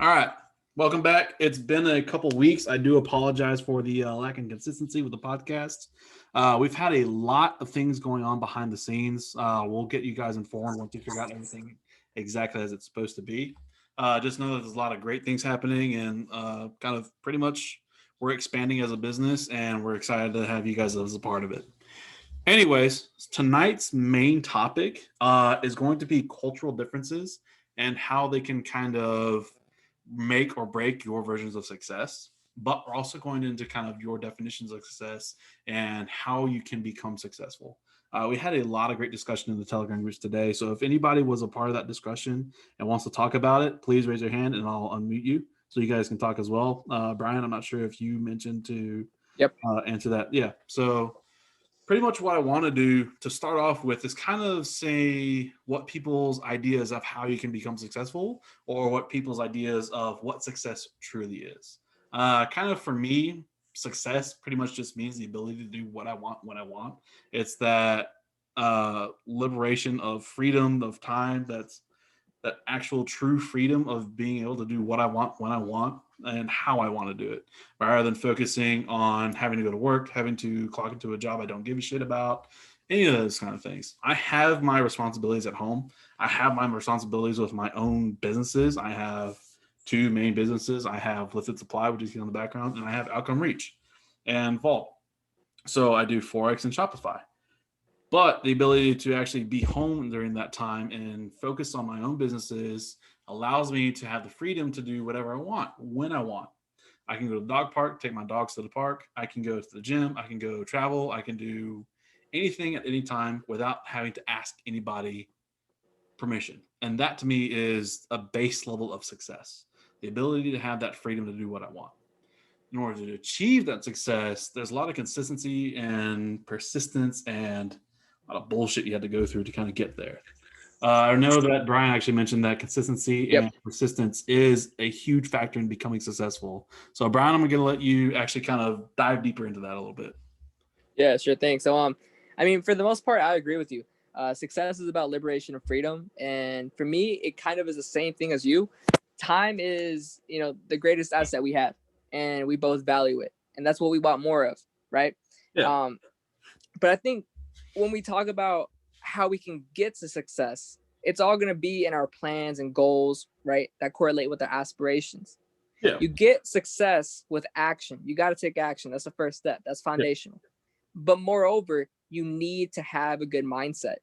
All right. Welcome back. It's been a couple weeks. I do apologize for the lack of consistency with the podcast. We've had a lot of things going on behind the scenes. We'll get you guys informed once we figure out everything exactly as it's supposed to be. Just know that there's a lot of great things happening and kind of pretty much we're expanding as a business and we're excited to have you guys as a part of it. Anyways, tonight's main topic is going to be cultural differences and how they can kind of make or break your versions of success. But we're also going into kind of your definitions of success and how you can become successful. We had a lot of great discussion in the Telegram groups today. So if anybody was a part of that discussion and wants to talk about it, please raise your hand and I'll unmute you so you guys can talk as well. Brian, I'm not sure if you mentioned to Yep. answer that. Yeah. So pretty much what I want to do to start off with is kind of say what people's ideas of how you can become successful or what people's ideas of what success truly is. Kind of for me, success pretty much just means the ability to do what I want when I want. It's that liberation of freedom of time. That's that actual true freedom of being able to do what I want when I want and how I want to do it, rather than focusing on having to go to work, having to clock into a job I don't give a shit about, any of those kind of things. I have my responsibilities at home. I have my responsibilities with my own businesses. I have two main businesses. I have Lifted Supply, which is here in the background, and I have Outcome Reach and Vault. So I do Forex and Shopify. But the ability to actually be home during that time and focus on my own businesses allows me to have the freedom to do whatever I want when I want. I can go to the dog park, take my dogs to the park. I can go to the gym. I can go travel. I can do anything at any time without having to ask anybody permission. And that to me is a base level of success. The ability to have that freedom to do what I want. In order to achieve that success, there's a lot of consistency and persistence and a lot of bullshit you had to go through to kind of get there. I know that Brian actually mentioned that consistency Yep. and persistence is a huge factor in becoming successful. So, Brian, I'm going to let you actually kind of dive deeper into that a little bit. Yeah, sure thing. So, I mean, for the most part, I agree with you. Success is about liberation and freedom, and for me, it kind of is the same thing as you. Time is, the greatest asset we have, and we both value it, and that's what we want more of, right? Yeah. But I think when we talk about how we can get to success, it's all going to be in our plans and goals, right? That correlate with our aspirations. Yeah. You get success with action. You got to take action. That's the first step. That's foundational. Yeah. But moreover, you need to have a good mindset,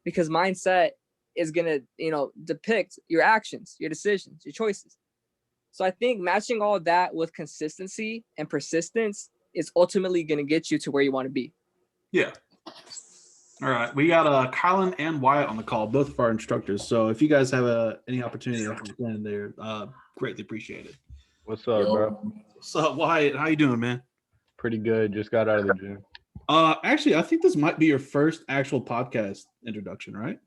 because mindset is going to, depict your actions, your decisions, your choices. So I think matching all that with consistency and persistence is ultimately going to get you to where you want to be. Yeah. All right. We got Kylan and Wyatt on the call, both of our instructors. So if you guys have any opportunity to understand, they're greatly appreciated. What's up, bro? So Wyatt, how you doing, man? Pretty good. Just got out of the gym. Actually, I think this might be your first actual podcast introduction, right?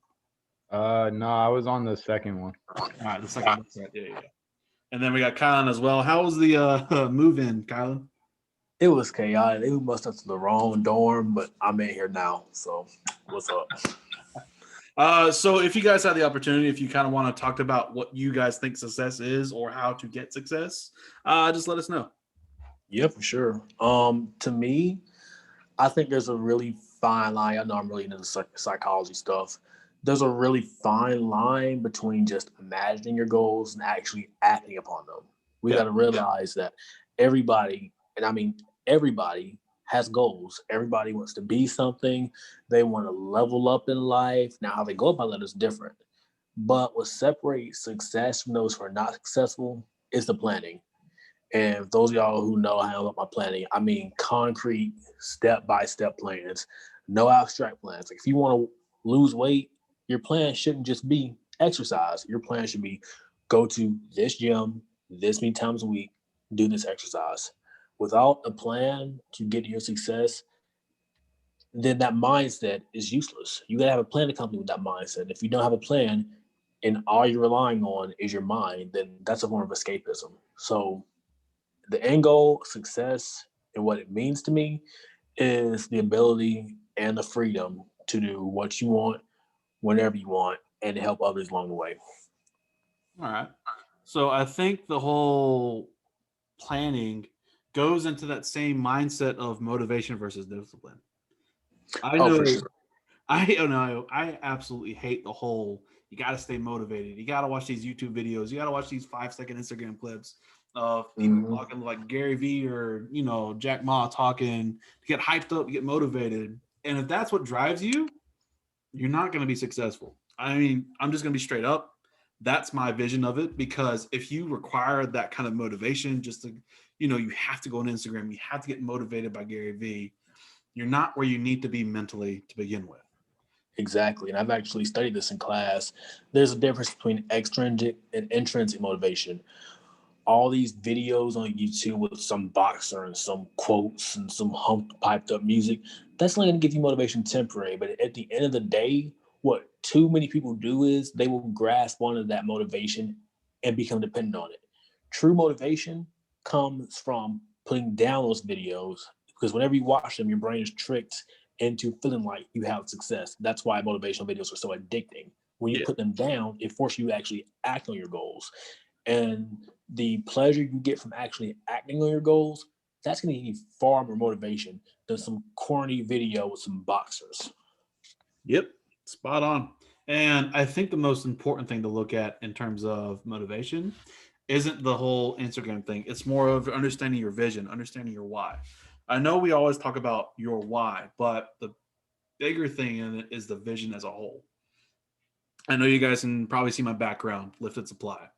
No, I was on the second one. All right, the second one. Yeah. And then we got Kylan as well. How was the move in, Kylan? It was chaotic. They must have to the wrong dorm, but I'm in here now. So what's up? So if you guys had the opportunity, if you kind of want to talk about what you guys think success is or how to get success, just let us know. Yeah, for sure. To me, I think there's a really fine line. I know I'm really into psychology stuff. There's a really fine line between just imagining your goals and actually acting upon them. We got to realize that everybody, and I mean everybody, has goals. Everybody wants to be something. They want to level up in life. Now, how they go about that is different. But what separates success from those who are not successful is the planning. And those of y'all who know how about my planning, I mean concrete, step-by-step plans, no abstract plans. Like if you want to lose weight, your plan shouldn't just be exercise. Your plan should be go to this gym this many times a week, do this exercise. Without a plan to get to your success, then that mindset is useless. You got to have a plan to accompany with that mindset. If you don't have a plan and all you're relying on is your mind, then that's a form of escapism. So the end goal, success, and what it means to me is the ability and the freedom to do what you want, whenever you want, and to help others along the way. All right. So I think the whole planning goes into that same mindset of motivation versus discipline. I Oh, know, for sure. I don't know, I absolutely hate the whole you got to stay motivated. You got to watch these YouTube videos. You got to watch these 5-second Instagram clips of people Mhm. talking like Gary Vee or, Jack Ma talking to get hyped up, get motivated. And if that's what drives you, you're not going to be successful. I mean, I'm just going to be straight up. That's my vision of it, because if you require that kind of motivation, just to, you have to go on Instagram, you have to get motivated by Gary Vee, you're not where you need to be mentally to begin with. Exactly. And I've actually studied this in class. There's a difference between extrinsic and intrinsic motivation. All these videos on YouTube with some boxer and some quotes and some piped up music, that's only going to give you motivation temporary. But at the end of the day, what too many people do is they will grasp onto that motivation and become dependent on it. True motivation comes from putting down those videos, because whenever you watch them, your brain is tricked into feeling like you have success. That's why motivational videos are so addicting. When you Yeah. put them down, it forces you to actually act on your goals. And the pleasure you get from actually acting on your goals, that's going to give you far more motivation than some corny video with some boxers. Yep, spot on. And I think the most important thing to look at in terms of motivation isn't the whole Instagram thing. It's more of understanding your vision, understanding your why. I know we always talk about your why, but the bigger thing in it is the vision as a whole. I know you guys can probably see my background, lifted supply.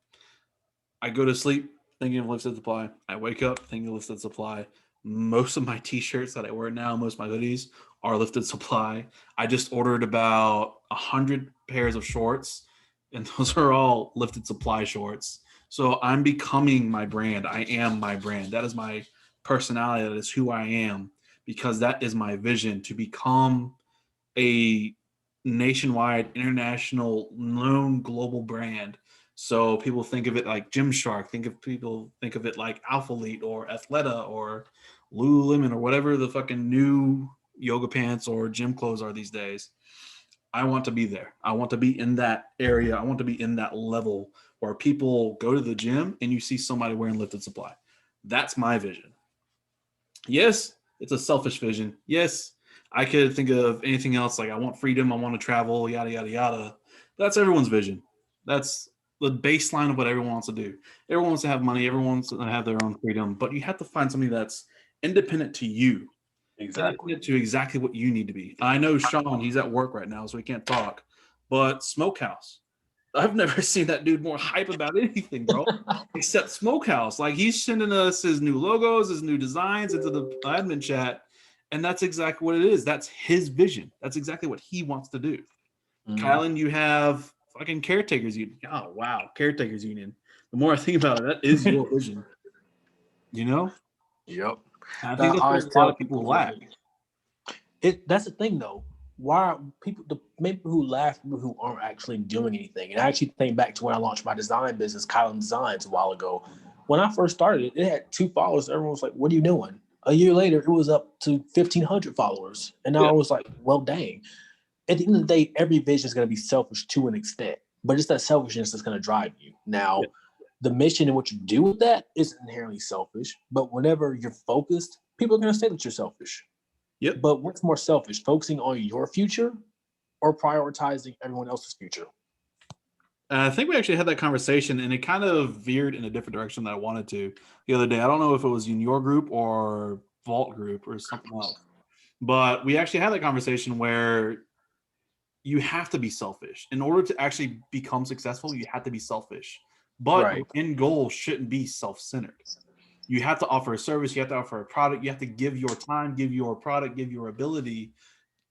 I go to sleep thinking of lifted supply. I wake up thinking of lifted supply. Most of my t-shirts that I wear now, most of my hoodies are lifted supply. I just ordered about 100 pairs of shorts, and those are all lifted supply shorts. So I'm becoming my brand. I am my brand. That is my personality. That is who I am, because that is my vision, to become a nationwide, international, known global brand. So people think of it like Gymshark. People think of it like Alpha Elite or Athleta or Lululemon or whatever the fucking new yoga pants or gym clothes are these days. I want to be there. I want to be in that area. I want to be in that level where people go to the gym and you see somebody wearing lifted supply. That's my vision. Yes, it's a selfish vision. Yes, I could think of anything else, like I want freedom, I want to travel, yada yada yada. That's everyone's vision. That's the baseline of what everyone wants to do. Everyone wants to have money, everyone wants to have their own freedom, but you have to find something that's independent to you, Exactly. independent to exactly what you need to be. I know Sean, he's at work right now, so he can't talk, but Smokehouse, I've never seen that dude more hype about anything, bro. Except Smokehouse. Like, he's sending us his new logos, his new designs into the admin chat, and that's exactly what it is. That's his vision. That's exactly what he wants to do. Kylan, you have fucking caretakers union. Oh wow, caretakers union. The more I think about it, that is your vision. You know, Yep. and I I think that's what always a lot tell of people people lack. that's the thing though. Why are the people who laugh, people who aren't actually doing anything? And I actually think back to when I launched my design business, Kylan Designs, a while ago. When I first started it, it had 2 followers. Everyone was like, "What are you doing?" A year later, it was up to 1,500 followers, and now Yeah. I was like, "Well, dang." At the end of the day, every vision is going to be selfish to an extent, but it's that selfishness that's going to drive you. Now, Yeah. the mission and what you do with that is inherently selfish, but whenever you're focused, people are going to say that you're selfish. Yep. But what's more selfish, focusing on your future or prioritizing everyone else's future? I think we actually had that conversation, and it kind of veered in a different direction that I wanted to the other day. I don't know if it was in your group or Vault group or something else, but we actually had that conversation where you have to be selfish in order to actually become successful. You have to be selfish, but your Right. end goal shouldn't be self-centered. You have to offer a service. You have to offer a product. You have to give your time, give your product, give your ability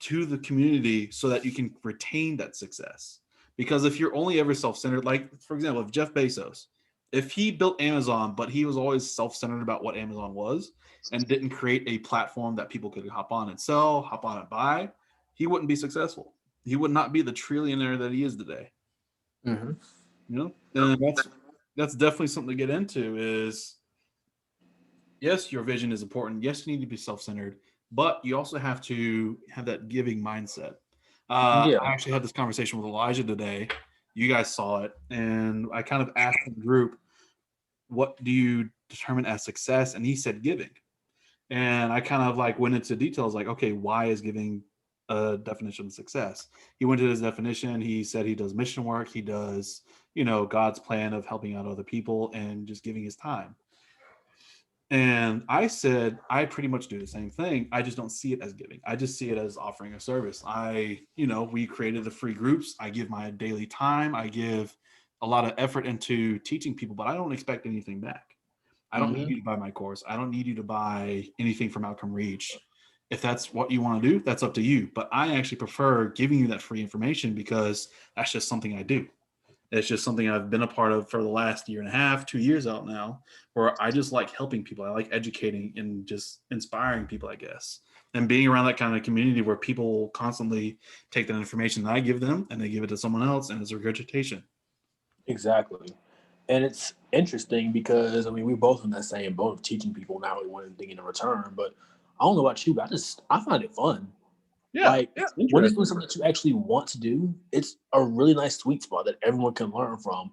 to the community so that you can retain that success. Because if you're only ever self-centered, like for example, if Jeff Bezos, if he built Amazon, but he was always self-centered about what Amazon was and didn't create a platform that people could hop on and sell, hop on and buy, he wouldn't be successful. He would not be the trillionaire that he is today. Mm-hmm. And that's definitely something to get into. Is yes, your vision is important. Yes, you need to be self-centered, but you also have to have that giving mindset. Yeah. I actually had this conversation with Elijah today. You guys saw it, and I kind of asked the group, what do you determine as success? And he said giving. And I kind of like went into details like, okay, why is giving a definition of success? He went to his definition. He said he does mission work. He does, God's plan of helping out other people and just giving his time. And I said, I pretty much do the same thing. I just don't see it as giving. I just see it as offering a service. We created the free groups. I give my daily time. I give a lot of effort into teaching people, but I don't expect anything back. I don't need you to buy my course. I don't need you to buy anything from Outcome Reach. If that's what you want to do, that's up to you. But I actually prefer giving you that free information because that's just something I do. It's just something I've been a part of for the last year and a half, 2 years out now, where I just like helping people. I like educating and just inspiring people, I guess. And being around that kind of community where people constantly take that information that I give them and they give it to someone else and it's regurgitation. Exactly. And it's interesting because, we're both in that same boat of teaching people, not really wanting anything in return. But I don't know about you, but I find it fun. Yeah. When it's doing something that you actually want to do, it's a really nice sweet spot that everyone can learn from.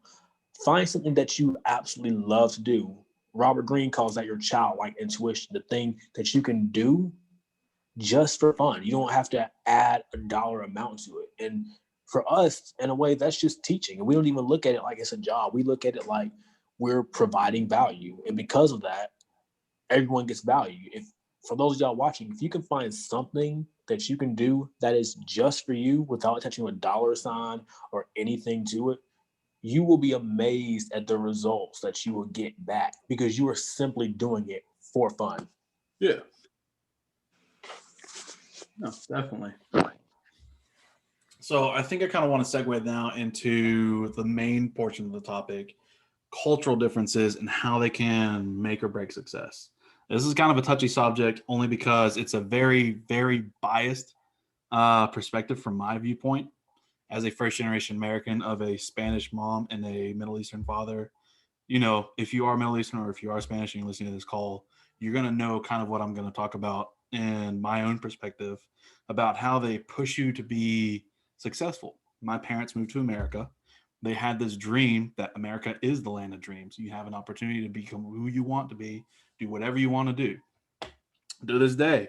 Find something that you absolutely love to do. Robert Greene calls that your childlike intuition, the thing that you can do just for fun. You don't have to add a dollar amount to it. And for us, in a way, that's just teaching. And we don't even look at it like it's a job. We look at it like we're providing value. And because of that, everyone gets value. For those of y'all watching, if you can find something that you can do that is just for you without attaching a dollar sign or anything to it, you will be amazed at the results that you will get back because you are simply doing it for fun. Yeah. No, definitely. So I think I kind of want to segue now into the main portion of the topic, cultural differences and how they can make or break success. This is kind of a touchy subject only because it's a very, very biased perspective from my viewpoint as a first-generation American of a Spanish mom and a Middle Eastern father. If you are Middle Eastern or if you are Spanish and you're listening to this call, you're going to know kind of what I'm going to talk about in my own perspective about how they push you to be successful. My parents moved to America. They had this dream that America is the land of dreams. You have an opportunity to become who you want to be, do whatever you want to do. To this day,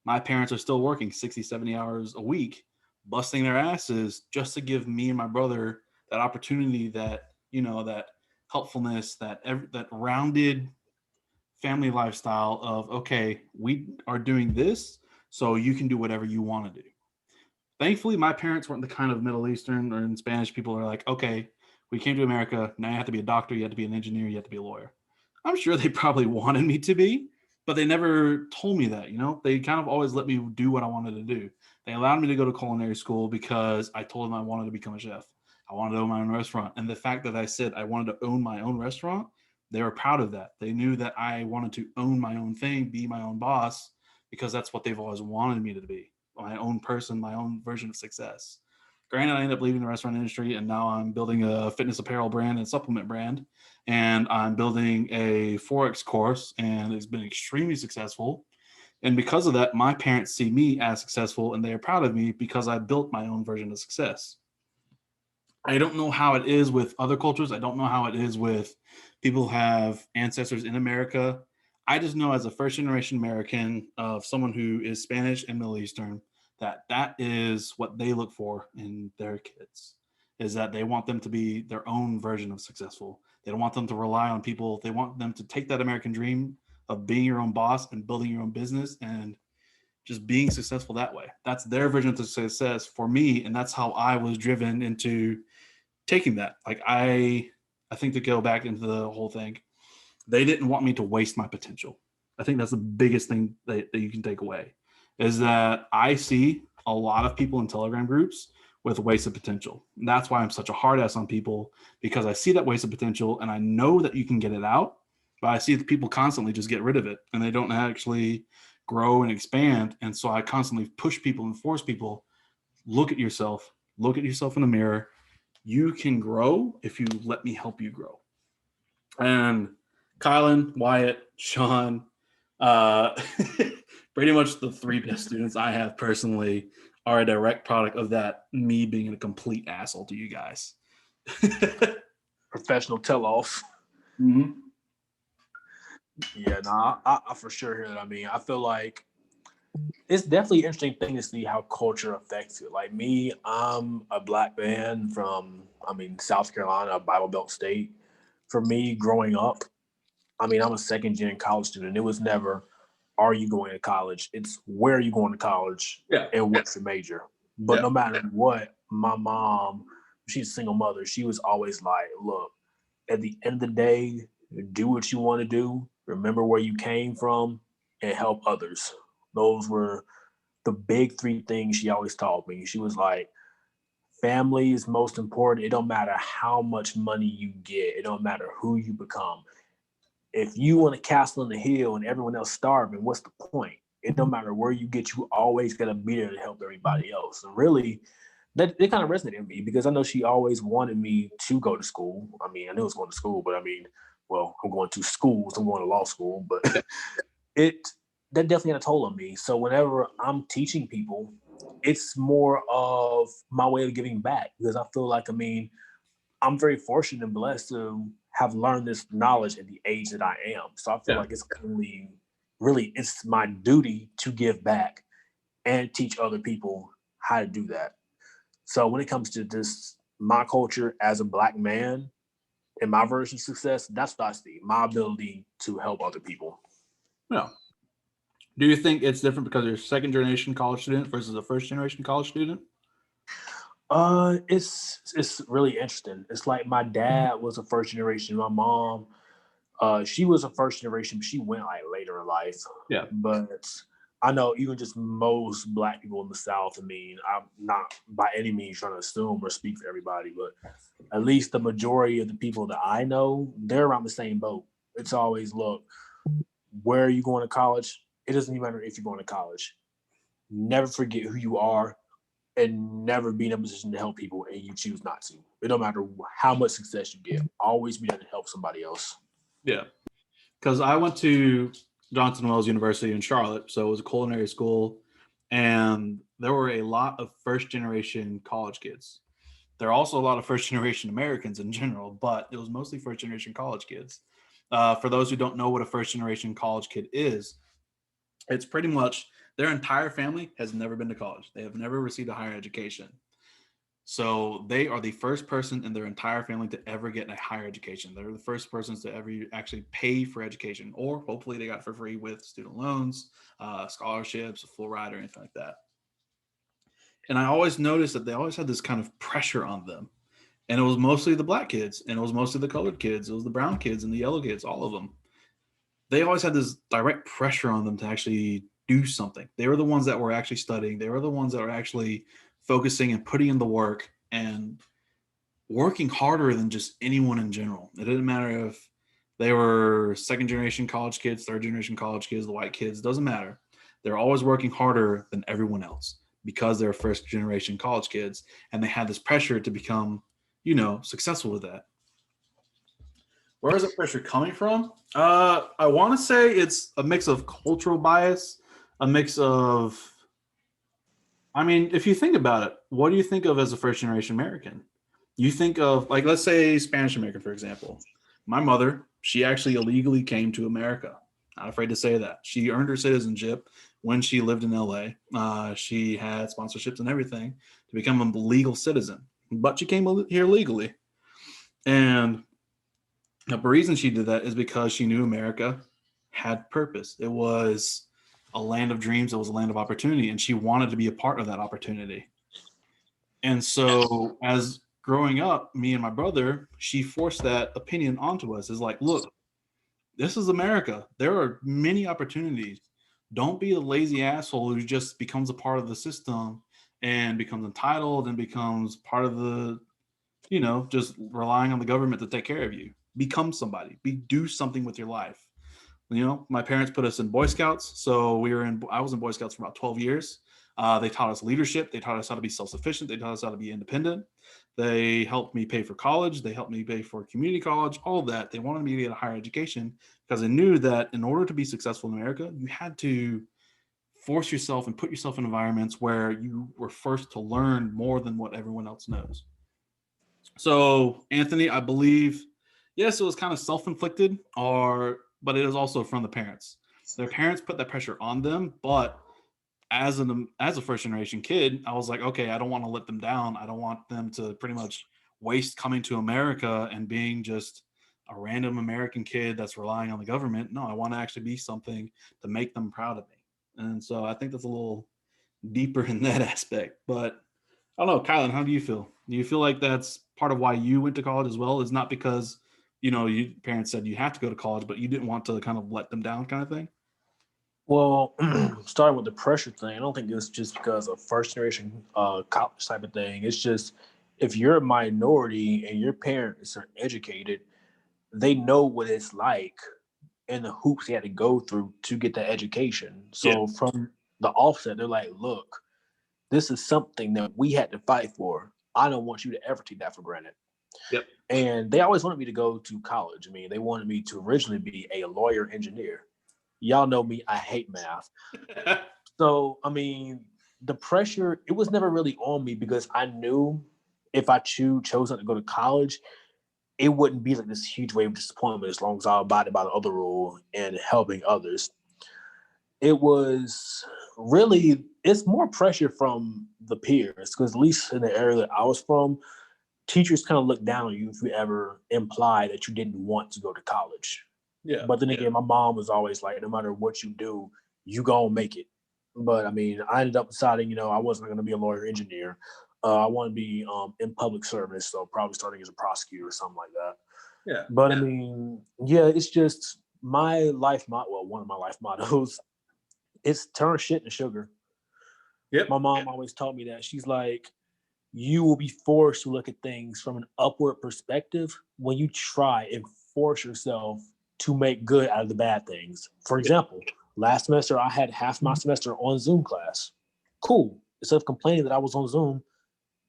my parents are still working 60, 70 hours a week, busting their asses just to give me and my brother that opportunity, that helpfulness, that rounded family lifestyle of, okay, we are doing this, so you can do whatever you want to do. Thankfully, my parents weren't the kind of Middle Eastern or in Spanish people who are like, okay, we came to America, now you have to be a doctor, you have to be an engineer, you have to be a lawyer. I'm sure they probably wanted me to be, but they never told me that, They kind of always let me do what I wanted to do. They allowed me to go to culinary school because I told them I wanted to become a chef. I wanted to own my own restaurant. And the fact that I said I wanted to own my own restaurant, they were proud of that. They knew that I wanted to own my own thing, be my own boss, because that's what they've always wanted me to be. My own person, my own version of success. Granted, I ended up leaving the restaurant industry and now I'm building a fitness apparel brand and supplement brand. And I'm building a Forex course and it's been extremely successful. And because of that, my parents see me as successful and they are proud of me because I built my own version of success. I don't know how it is with other cultures. I don't know how it is with people who have ancestors in America. I just know as a first generation American of someone who is Spanish and Middle Eastern, that is what they look for in their kids, is that they want them to be their own version of successful. They don't want them to rely on people. They want them to take that American dream of being your own boss and building your own business and just being successful that way. That's their version of success for me. And that's how I was driven into taking that. Like I think to go back into the whole thing, they didn't want me to waste my potential. I think that's the biggest thing that you can take away is that I see a lot of people in Telegram groups with wasted potential. And that's why I'm such a hard ass on people, because I see that wasted potential and I know that you can get it out, but I see the people constantly just get rid of it and they don't actually grow and expand. And so I constantly push people and force people, look at yourself in the mirror. You can grow if you let me help you grow. And Kylan, Wyatt, Sean, pretty much the three best students I have personally are a direct product of that, me being a complete asshole to you guys. Professional tell-off. Mm-hmm. Yeah, no, I for sure hear that. I mean, I feel like it's definitely an interesting thing to see how culture affects it. Like me, I'm a black man from, South Carolina, a Bible Belt state. For me, growing up, I'm a second gen college student. It was never, are you going to college? It's where are you going to college Yeah. and what's your major? But no matter what, my mom, she's a single mother. She was always like, look, at the end of the day, do what you want to do. Remember where you came from and help others. Those were the big three things she always taught me. She was like, family is most important. It don't matter how much money you get. It don't matter who you become. If you want a castle on the hill and everyone else starving, what's the point? It don't matter where you get, you always gotta be there to help everybody else. And really, that it kind of resonated with me because I know she always wanted me to go to school. I knew I was going to school, but I'm going to schools. I'm going to law school, but it that definitely had a toll on me. So whenever I'm teaching people, it's more of my way of giving back because I feel like I'm very fortunate and blessed to have learned this knowledge at the age that I am. So I feel like it's only really it's my duty to give back and teach other people how to do that. So when it comes to this, my culture as a black man and my version of success, that's what I see. My ability to help other people. Yeah. Do you think it's different because you're a second generation college student versus a first generation college student? It's really interesting. It's like my dad was a first generation. My mom, she was a first generation, but she went like later in life. Yeah. But I know even just most black people in the South, I'm not by any means trying to assume or speak for everybody, but at least the majority of the people that I know, they're around the same boat. It's always, look, where are you going to college? It doesn't even matter if you're going to college. Never forget who you are and never be in a position to help people and you choose not to. It don't matter how much success you get. Always be there to help somebody else. Yeah. Because I went to Johnson Wales University in Charlotte, so it was a culinary school, and there were a lot of first generation college kids. There are also a lot of first generation Americans in general, but it was mostly first generation college kids. For those who don't know what a first generation college kid is, it's pretty much their entire family has never been to college. They have never received a higher education. So they are the first person in their entire family to ever get a higher education. They're the first persons to ever actually pay for education, or hopefully they got it for free with student loans, scholarships, a full ride, or anything like that. And I always noticed that they always had this kind of pressure on them. And it was mostly the black kids, and it was mostly the colored kids, it was the brown kids and the yellow kids, all of them. They always had this direct pressure on them to actually do something. They were the ones that were actually studying. They were the ones that were actually focusing and putting in the work and working harder than just anyone in general. It didn't matter if they were second generation college kids, third generation college kids, the white kids, doesn't matter. They're always working harder than everyone else because they're first generation college kids and they had this pressure to become, successful with that. Where is the pressure coming from? I want to say it's a mix of cultural bias, a mix of, if you think about it, what do you think of as a first generation American? You think of, like, let's say Spanish American, for example. My mother, she actually illegally came to America. Not afraid to say that. She earned her citizenship when she lived in LA. She had sponsorships and everything to become a legal citizen, but she came here legally. And the reason she did that is because she knew America had purpose. It was a land of dreams. It was a land of opportunity, and she wanted to be a part of that opportunity. And so as growing up, me and my brother, she forced that opinion onto us. Is like, look, this is America. There are many opportunities. Don't be a lazy asshole who just becomes a part of the system and becomes entitled and becomes part of the, just relying on the government to take care of you. Become somebody. Do something with your life. My parents put us in Boy Scouts. So I was in Boy Scouts for about 12 years. They taught us leadership. They taught us how to be self-sufficient. They taught us how to be independent. They helped me pay for college. They helped me pay for community college, all of that. They wanted me to get a higher education because they knew that in order to be successful in America, you had to force yourself and put yourself in environments where you were first to learn more than what everyone else knows. So, Anthony, I believe, yes, it was kind of self-inflicted, or but it is also from the parents. Their parents put that pressure on them, but as a first generation kid, I was like, okay, I don't want to let them down. I don't want them to pretty much waste coming to America and being just a random American kid that's relying on the government. No, I want to actually be something to make them proud of me. And so I think that's a little deeper in that aspect. But I don't know, Kylan, how do you feel? Do you feel like that's part of why you went to college as well? Is not because, your parents said you have to go to college, but you didn't want to kind of let them down kind of thing? Well, starting with the pressure thing, I don't think it's just because of first generation college type of thing. It's just if you're a minority and your parents are educated, they know what it's like and the hoops they had to go through to get that education. So from the offset, they're like, look, this is something that we had to fight for. I don't want you to ever take that for granted. Yep. And they always wanted me to go to college. I mean, they wanted me to originally be a lawyer engineer. Y'all know me, I hate math. So, I mean, the pressure, it was never really on me because I knew if I chose not to go to college, it wouldn't be like this huge wave of disappointment as long as I abided by the other rule and helping others. It was really, it's more pressure from the peers because at least in the area that I was from, teachers kind of looked down on you if you ever imply that you didn't want to go to college. Yeah. But then again, my mom was always like, no matter what you do, you gonna make it. But I mean, I ended up deciding, I wasn't going to be a lawyer engineer. I want to be in public service, so probably starting as a prosecutor or something like that. Yeah. But I mean, it's just my life motto. Well, one of my life mottos. It's turn shit into sugar. Yep. My mom always taught me that. She's like, you will be forced to look at things from an upward perspective when you try and force yourself to make good out of the bad things. For example, last semester, I had half my semester on Zoom class. Cool. Instead of complaining that I was on Zoom,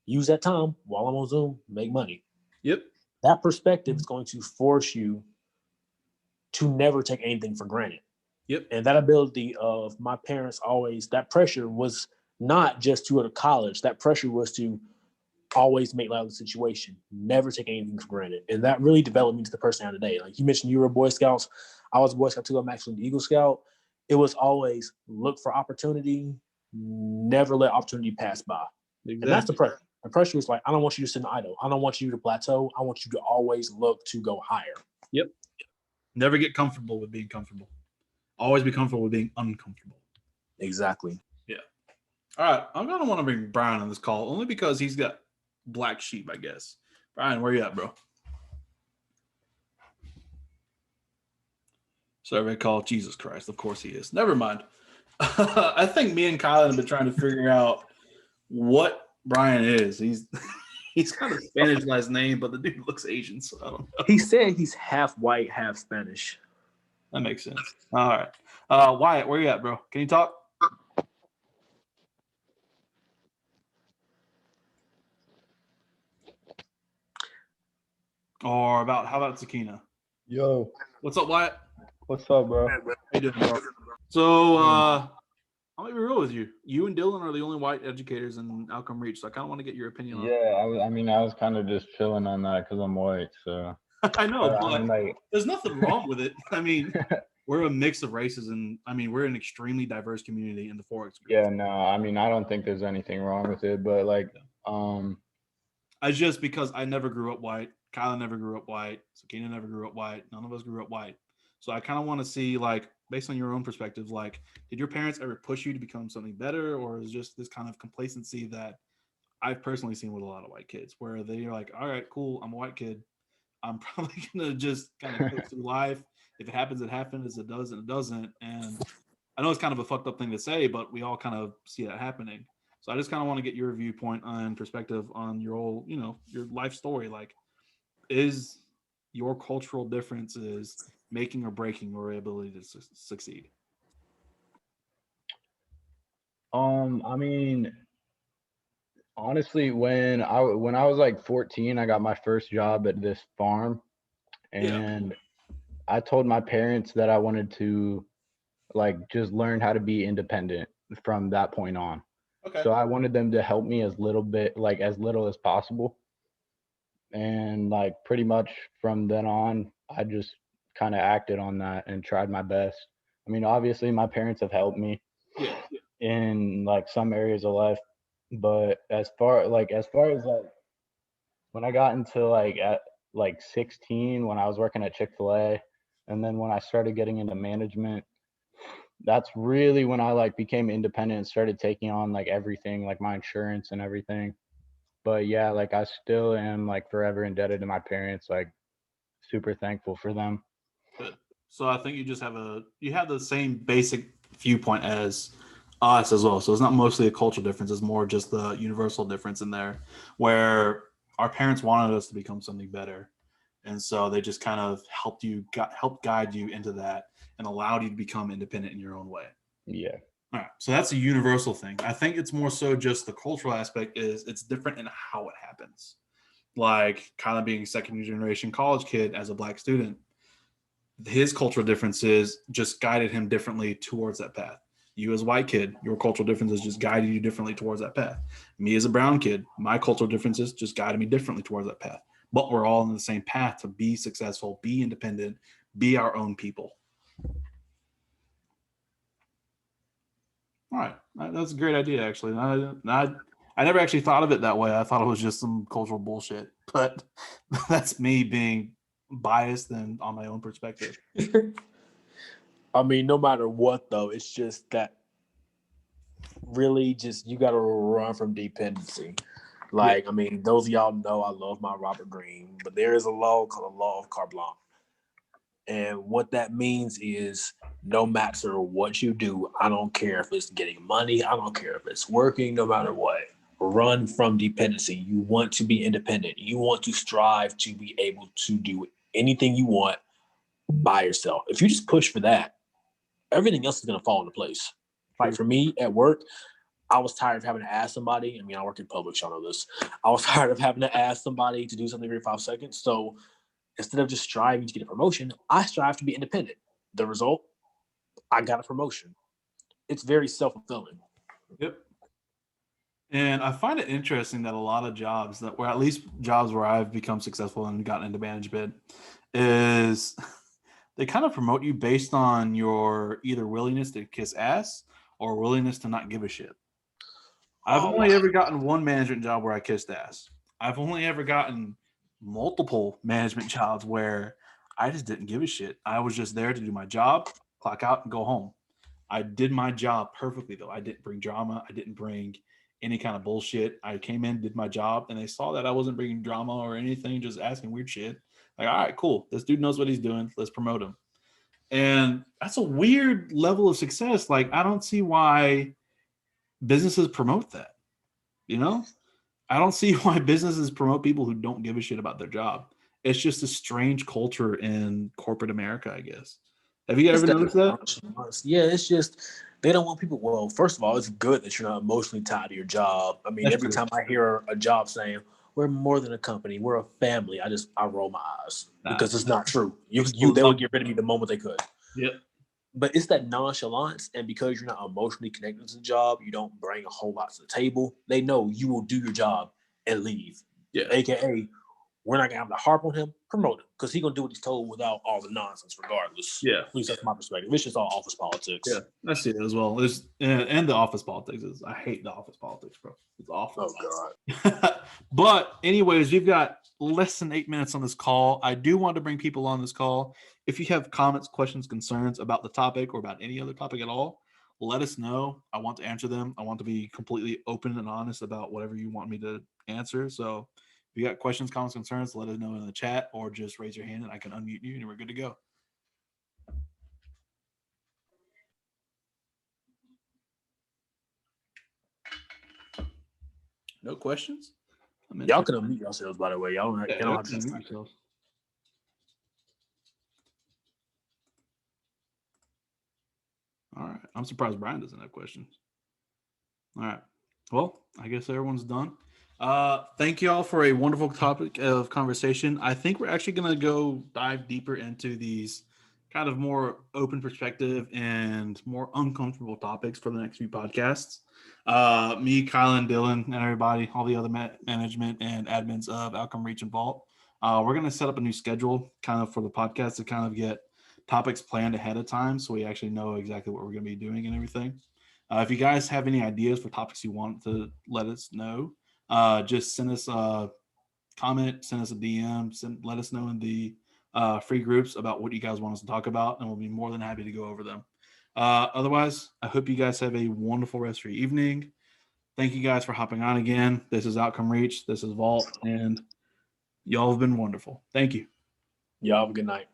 use that time while I'm on Zoom, make money. Yep. That perspective is going to force you to never take anything for granted. Yep. And that ability of my parents always, that pressure was not just to go to college. That pressure was to always make light of the situation, never take anything for granted. And that really developed me to the person I am today. Like you mentioned, you were a Boy Scout. I was a Boy Scout too. I'm actually an Eagle Scout. It was always look for opportunity, never let opportunity pass by. Exactly. And that's the pressure. The pressure is like, I don't want you to sit idle. I don't want you to plateau. I want you to always look to go higher. Yep. Never get comfortable with being comfortable. Always be comfortable with being uncomfortable. Exactly. Yeah. All right. I'm going to want to bring Brian on this call only because he's got black sheep, I guess. Brian, where you at, bro? Survey call. Jesus Christ. Of course he is. Never mind. I think me and Kylan have been trying to figure out what Brian is. He's got a Spanish last name, but the dude looks Asian, so I don't know. He said he's half white, half Spanish. That makes sense. All right. Wyatt, where you at, bro? Can you talk? Or how about Sakena? Yo. What's up, Wyatt? What's up, bro? How you doing, bro? So, I'm going to be real with you. You and Dillon are the only white educators in Outcome Reach, so I kind of want to get your opinion on it. Yeah, I was kind of just chilling on that because I'm white, so. I know, but like, there's nothing wrong with it. I mean, we're a mix of races, and I mean, we're an extremely diverse community in the Forex group. Yeah, no, I mean, I don't think there's anything wrong with it, but like, I just because I never grew up white, Kylan never grew up white, Sakena never grew up white, none of us grew up white. So I kind of want to see, like, based on your own perspective, like, did your parents ever push you to become something better, or is just this kind of complacency that I've personally seen with a lot of white kids, where they're like, all right, cool, I'm a white kid. I'm probably going to just kind of go through life. If it happens, it happens. If it doesn't, it doesn't. And I know it's kind of a fucked up thing to say, but we all kind of see that happening. So I just kind of want to get your viewpoint and perspective on your whole, your life story. Like, is your cultural differences making or breaking your ability to succeed? I mean, honestly, when I was like 14, I got my first job at this farm, and I told my parents that I wanted to like just learn how to be independent from that point on. Okay. So I wanted them to help me as little as possible. And like pretty much from then on, I just kind of acted on that and tried my best. I mean, obviously my parents have helped me in like some areas of life, but as far as like when I got into like at like 16, when I was working at Chick-fil-A, and then when I started getting into management, that's really when I like became independent and started taking on like everything, like my insurance and everything. But yeah, like I still am like forever indebted to my parents, like super thankful for them. Good. So I think you have the same basic viewpoint as us as well. So it's not mostly a cultural difference; it's more just the universal difference in there, where our parents wanted us to become something better, and so they just kind of helped guide you into that and allowed you to become independent in your own way. Yeah. All right, so that's a universal thing. I think it's more so just the cultural aspect is it's different in how it happens. Like kind of being a second generation college kid as a black student, his cultural differences just guided him differently towards that path. You as a white kid, your cultural differences just guided you differently towards that path. Me as a brown kid, my cultural differences just guided me differently towards that path. But we're all on the same path to be successful, be independent, be our own people. All right, that's a great idea. Actually, I never actually thought of it that way. I thought it was just some cultural bullshit, but that's me being biased and on my own perspective. I mean, no matter what, though, it's just that really just you got to run from dependency. Like, yeah. I mean, those of y'all know I love my Robert Greene, but there is a law called the law of carte blanche. And what that means is no matter what you do, I don't care if it's getting money, I don't care if it's working, no matter what, run from dependency. You want to be independent. You want to strive to be able to do anything you want by yourself. If you just push for that, everything else is going to fall into place. Like for me at work, I was tired of having to ask somebody. I mean, I work in public, y'all know this. I was tired of having to ask somebody to do something every 5 seconds. So instead of just striving to get a promotion, I strive to be independent. The result, I got a promotion. It's very self-fulfilling. Yep. And I find it interesting that a lot of jobs that, or at least jobs where I've become successful and gotten into management, is they kind of promote you based on your either willingness to kiss ass or willingness to not give a shit. I've only ever gotten one management job where I kissed ass. I've only ever gotten multiple management jobs where I just didn't give a shit. I was just there to do my job, clock out, and go home. I did my job perfectly, though. I didn't bring drama. I didn't bring any kind of bullshit. I came in, did my job, and they saw that I wasn't bringing drama or anything, just asking weird shit. Like, all right, cool. This dude knows what he's doing. Let's promote him. And that's a weird level of success. Like, I don't see why businesses promote that. You know? I don't see why businesses promote people who don't give a shit about their job. It's just a strange culture in corporate America, I guess. Have you ever noticed that? Yeah, it's just they don't want people. Well, first of all, it's good that you're not emotionally tied to your job. I mean, that's every time I hear a job saying we're more than a company, we're a family, I roll my eyes because it's not true. They would get rid of me the moment they could. Yep. But it's that nonchalance, and because you're not emotionally connected to the job, you don't bring a whole lot to the table. They know you will do your job and leave. Yeah. AKA, we're not gonna have to harp on him, promote him, because he's gonna do what he's told without all the nonsense, regardless. Yeah. At least that's my perspective. It's just all office politics. Yeah, I see it as well. There's and the office politics is. I hate the office politics, bro. It's awful. Oh God. But anyways, we've got less than 8 minutes on this call. I do want to bring people on this call. If you have comments, questions, concerns about the topic or about any other topic at all, let us know. I want to answer them. I want to be completely open and honest about whatever you want me to answer. So if you got questions, comments, concerns, let us know in the chat or just raise your hand and I can unmute you and we're good to go. No questions? Y'all can unmute yourselves, by the way. Y'all don't have to unmute yourselves. All right. I'm surprised Brian doesn't have questions. All right. Well, I guess everyone's done. Thank you all for a wonderful topic of conversation. I think we're actually going to go dive deeper into these kind of more open perspective and more uncomfortable topics for the next few podcasts. Me, Kylan, Dillon, and everybody, all the other management and admins of Outcome Reach and Vault. We're going to set up a new schedule kind of for the podcast to kind of get topics planned ahead of time, so we actually know exactly what we're going to be doing and everything. If you guys have any ideas for topics you want to let us know, just send us a comment, send us a DM, let us know in the free groups about what you guys want us to talk about, and we'll be more than happy to go over them. Otherwise, I hope you guys have a wonderful rest of your evening. Thank you guys for hopping on again. This is Outcome Reach. This is Vault, and y'all have been wonderful. Thank you. Y'all have a good night.